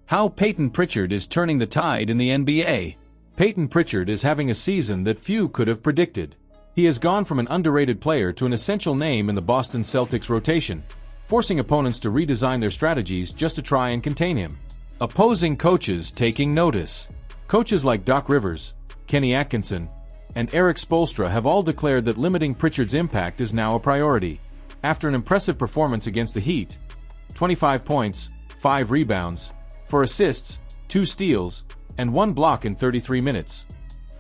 How Peyton Pritchard is turning the tide in the NBA. Peyton Pritchard is having a season that few could have predicted. He has gone from an underrated player to an essential name in the Boston Celtics rotation, forcing opponents to redesign their strategies just to try and contain him. Opposing coaches taking notice. Coaches like Doc Rivers, Kenny Atkinson, and Eric Spoelstra have all declared that limiting Pritchard's impact is now a priority. After an impressive performance against the Heat, 25 points, 5 rebounds, 4 assists, 2 steals, and 1 block in 33 minutes.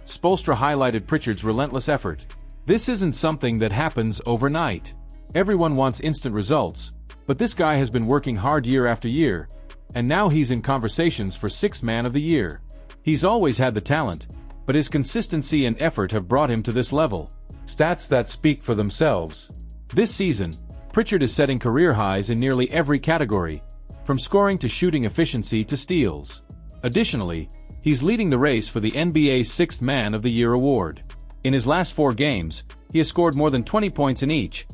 Spoelstra highlighted Pritchard's relentless effort. This isn't something that happens overnight. Everyone wants instant results, but this guy has been working hard year after year, and now he's in conversations for 6th Man of the Year. He's always had the talent, but his consistency and effort have brought him to this level. Stats that speak for themselves. This season, Pritchard is setting career highs in nearly every category, from scoring to shooting efficiency to steals. Additionally, he's leading the race for the NBA's 6th Man of the Year award. In his last 4 games, he has scored more than 20 points in each,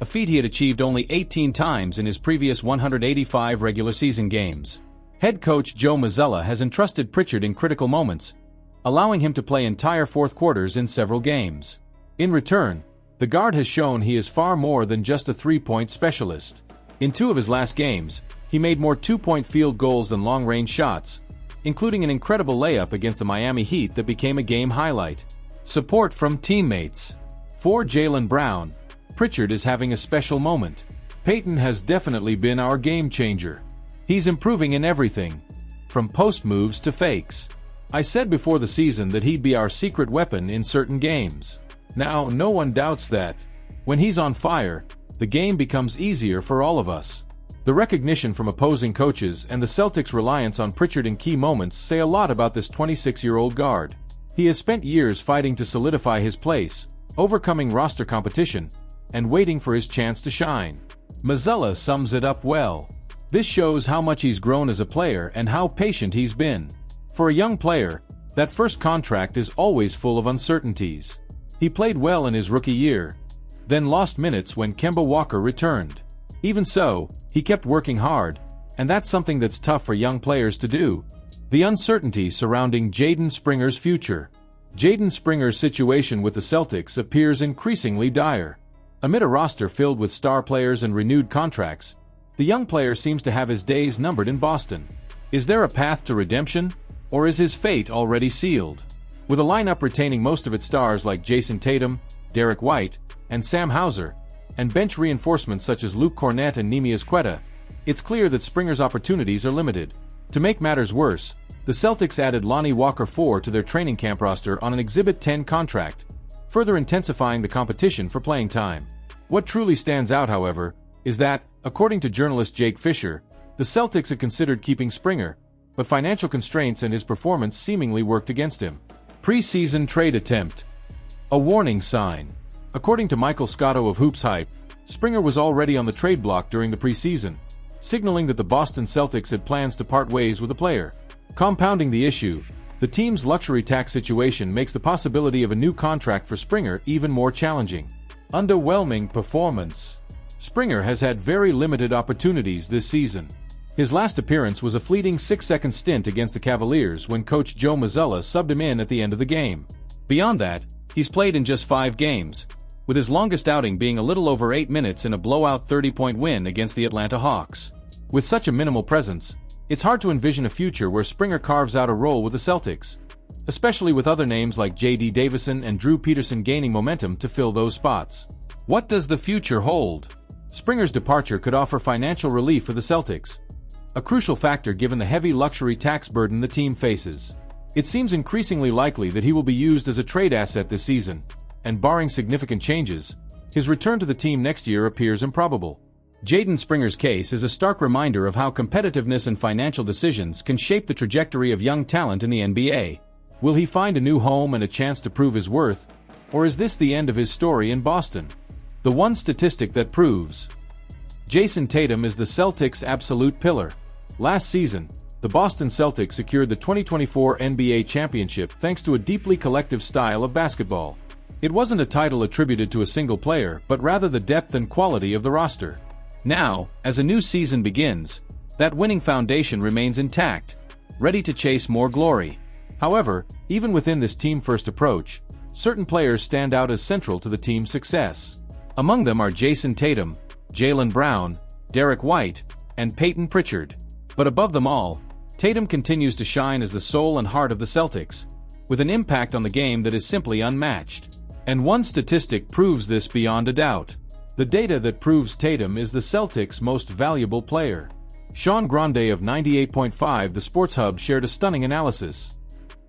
a feat he had achieved only 18 times in his previous 185 regular season games. Head coach Joe Mazzulla has entrusted Pritchard in critical moments, allowing him to play entire fourth quarters in several games. In return, the guard has shown he is far more than just a three-point specialist. In 2 of his last games, he made more 2-point field goals than long-range shots, including an incredible layup against the Miami Heat that became a game highlight. Support from teammates. For Jaylen Brown, Pritchard is having a special moment. Peyton has definitely been our game changer. He's improving in everything, from post moves to fakes. I said before the season that he'd be our secret weapon in certain games. Now, no one doubts that. When he's on fire, the game becomes easier for all of us. The recognition from opposing coaches and the Celtics' reliance on Pritchard in key moments say a lot about this 26-year-old guard. He has spent years fighting to solidify his place, overcoming roster competition, and waiting for his chance to shine. Mazzulla sums it up well. This shows how much he's grown as a player and how patient he's been. For a young player, that first contract is always full of uncertainties. He played well in his rookie year, then lost minutes when Kemba Walker returned. Even so, he kept working hard, and that's something that's tough for young players to do. The uncertainty surrounding Jaden Springer's future. Jaden Springer's situation with the Celtics appears increasingly dire. Amid a roster filled with star players and renewed contracts, the young player seems to have his days numbered in Boston. Is there a path to redemption, or is his fate already sealed? With a lineup retaining most of its stars like Jason Tatum, Derek White, and Sam Hauser, and bench reinforcements such as Luke Cornett and Neemias Queta, it's clear that Springer's opportunities are limited. To make matters worse, the Celtics added Lonnie Walker IV to their training camp roster on an Exhibit 10 contract, further intensifying the competition for playing time. What truly stands out, however, is that, according to journalist Jake Fisher, the Celtics had considered keeping Springer, but financial constraints and his performance seemingly worked against him. Preseason trade attempt. A warning sign. According to Michael Scotto of Hoops Hype, Springer was already on the trade block during the preseason, signaling that the Boston Celtics had plans to part ways with the player. Compounding the issue, the team's luxury tax situation makes the possibility of a new contract for Springer even more challenging. Underwhelming performance. Springer has had very limited opportunities this season. His last appearance was a fleeting 6-second stint against the Cavaliers when coach Joe Mazzulla subbed him in at the end of the game. Beyond that, he's played in just 5 games, with his longest outing being a little over 8 minutes in a blowout 30-point win against the Atlanta Hawks. With such a minimal presence, it's hard to envision a future where Springer carves out a role with the Celtics, especially with other names like J.D. Davison and Drew Peterson gaining momentum to fill those spots. What does the future hold? Springer's departure could offer financial relief for the Celtics, a crucial factor given the heavy luxury tax burden the team faces. It seems increasingly likely that he will be used as a trade asset this season, and barring significant changes, his return to the team next year appears improbable. Jaden Springer's case is a stark reminder of how competitiveness and financial decisions can shape the trajectory of young talent in the NBA. Will he find a new home and a chance to prove his worth, or is this the end of his story in Boston? The one statistic that proves. Jason Tatum is the Celtics' absolute pillar. Last season, the Boston Celtics secured the 2024 NBA championship thanks to a deeply collective style of basketball. It wasn't a title attributed to a single player, but rather the depth and quality of the roster. Now, as a new season begins, That winning foundation remains intact, ready to chase more glory. However, even within this team-first approach, certain players stand out as central to the team's success. Among them are Jason Tatum, Jaylen Brown, Derek White, and Peyton Pritchard. But above them all, Tatum continues to shine as the soul and heart of the Celtics, with an impact on the game that is simply unmatched. And one statistic proves this beyond a doubt. The data that proves Tatum is the Celtics' most valuable player. Sean Grande of 98.5 The Sports Hub shared a stunning analysis.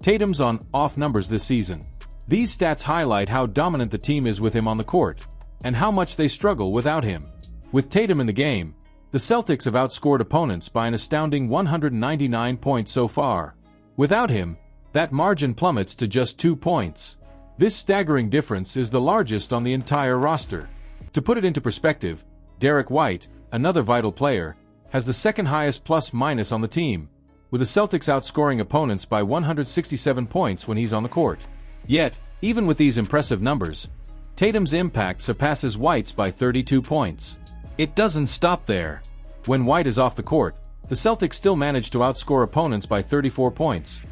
Tatum's on-off numbers this season. These stats highlight how dominant the team is with him on the court, and how much they struggle without him. With Tatum in the game, the Celtics have outscored opponents by an astounding 199 points so far. Without him, that margin plummets to just 2 points. This staggering difference is the largest on the entire roster. To put it into perspective, Derek White, another vital player, has the second highest plus-minus on the team, with the Celtics outscoring opponents by 167 points when he's on the court. Yet, even with these impressive numbers, Tatum's impact surpasses White's by 32 points. It doesn't stop there. When White is off the court, the Celtics still manage to outscore opponents by 34 points.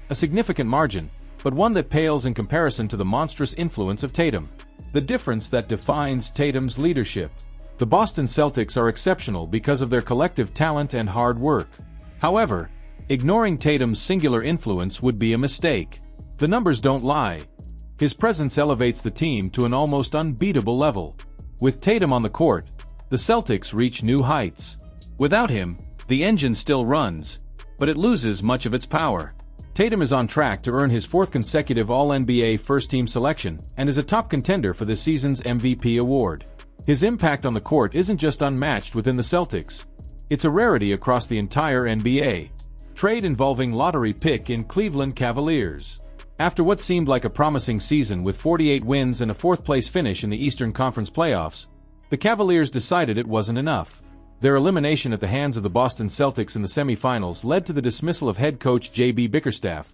A significant margin, but one that pales in comparison to the monstrous influence of Tatum. The difference that defines Tatum's leadership. The Boston Celtics are exceptional because of their collective talent and hard work. However, ignoring Tatum's singular influence would be a mistake. The numbers don't lie. His presence elevates the team to an almost unbeatable level. With Tatum on the court, the Celtics reach new heights. Without him, the engine still runs, but it loses much of its power. Tatum is on track to earn his 4th consecutive All-NBA first-team selection and is a top contender for this season's MVP award. His impact on the court isn't just unmatched within the Celtics. It's a rarity across the entire NBA. Trade involving lottery pick in Cleveland Cavaliers. After what seemed like a promising season with 48 wins and a 4th-place finish in the Eastern Conference playoffs, the Cavaliers decided it wasn't enough. Their elimination at the hands of the Boston Celtics in the semifinals led to the dismissal of head coach J.B. Bickerstaff,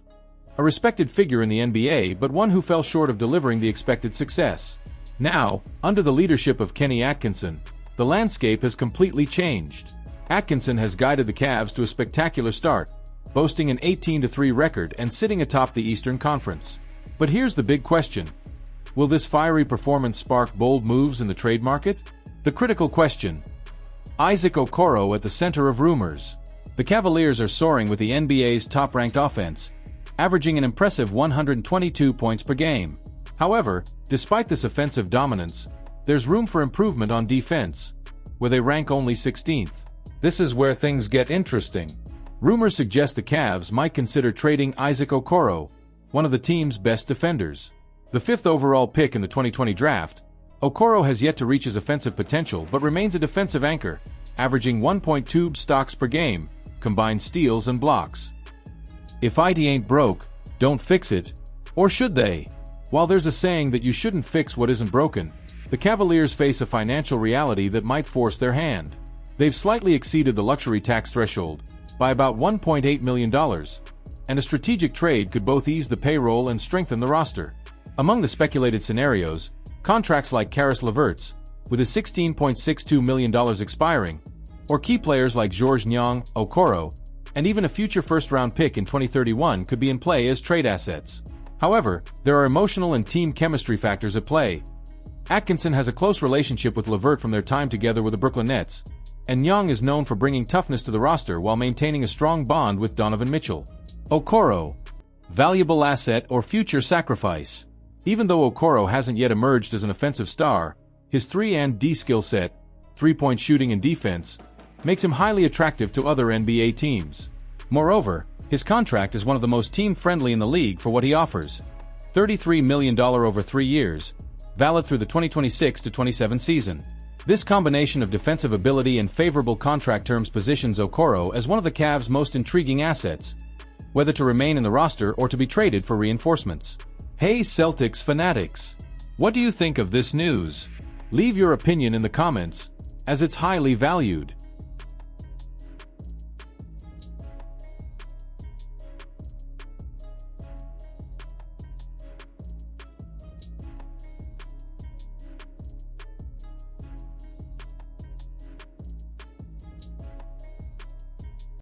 a respected figure in the NBA but one who fell short of delivering the expected success. Now, under the leadership of Kenny Atkinson, the landscape has completely changed. Atkinson has guided the Cavs to a spectacular start, boasting an 18-3 record and sitting atop the Eastern Conference. But here's the big question. Will this fiery performance spark bold moves in the trade market? The critical question. Isaac Okoro at the center of rumors. The Cavaliers are soaring with the NBA's top-ranked offense, averaging an impressive 122 points per game. However, despite this offensive dominance, there's room for improvement on defense, where they rank only 16th. This is where things get interesting. Rumors suggest the Cavs might consider trading Isaac Okoro, one of the team's best defenders. The 5th overall pick in the 2020 draft, Okoro has yet to reach his offensive potential but remains a defensive anchor, averaging 1.2 stocks per game, combined steals and blocks. If IT ain't broke, don't fix it. Or should they? While there's a saying that you shouldn't fix what isn't broken, the Cavaliers face a financial reality that might force their hand. They've slightly exceeded the luxury tax threshold by about $1.8 million, and a strategic trade could both ease the payroll and strengthen the roster. Among the speculated scenarios, contracts like Caris LeVert's, with his $16.62 million expiring, or key players like Georges Niang, Okoro, and even a future first-round pick in 2031 could be in play as trade assets. However, there are emotional and team chemistry factors at play. Atkinson has a close relationship with LeVert from their time together with the Brooklyn Nets, and Niang is known for bringing toughness to the roster while maintaining a strong bond with Donovan Mitchell. Okoro. Valuable asset or future sacrifice. Even though Okoro hasn't yet emerged as an offensive star, his 3-and-D skill set, three-point shooting and defense, makes him highly attractive to other NBA teams. Moreover, his contract is one of the most team-friendly in the league for what he offers. $33 million over 3 years, valid through the 2026-27 season. This combination of defensive ability and favorable contract terms positions Okoro as one of the Cavs' most intriguing assets, whether to remain in the roster or to be traded for reinforcements. Hey Celtics fanatics! What do you think of this news? Leave your opinion in the comments, as it's highly valued.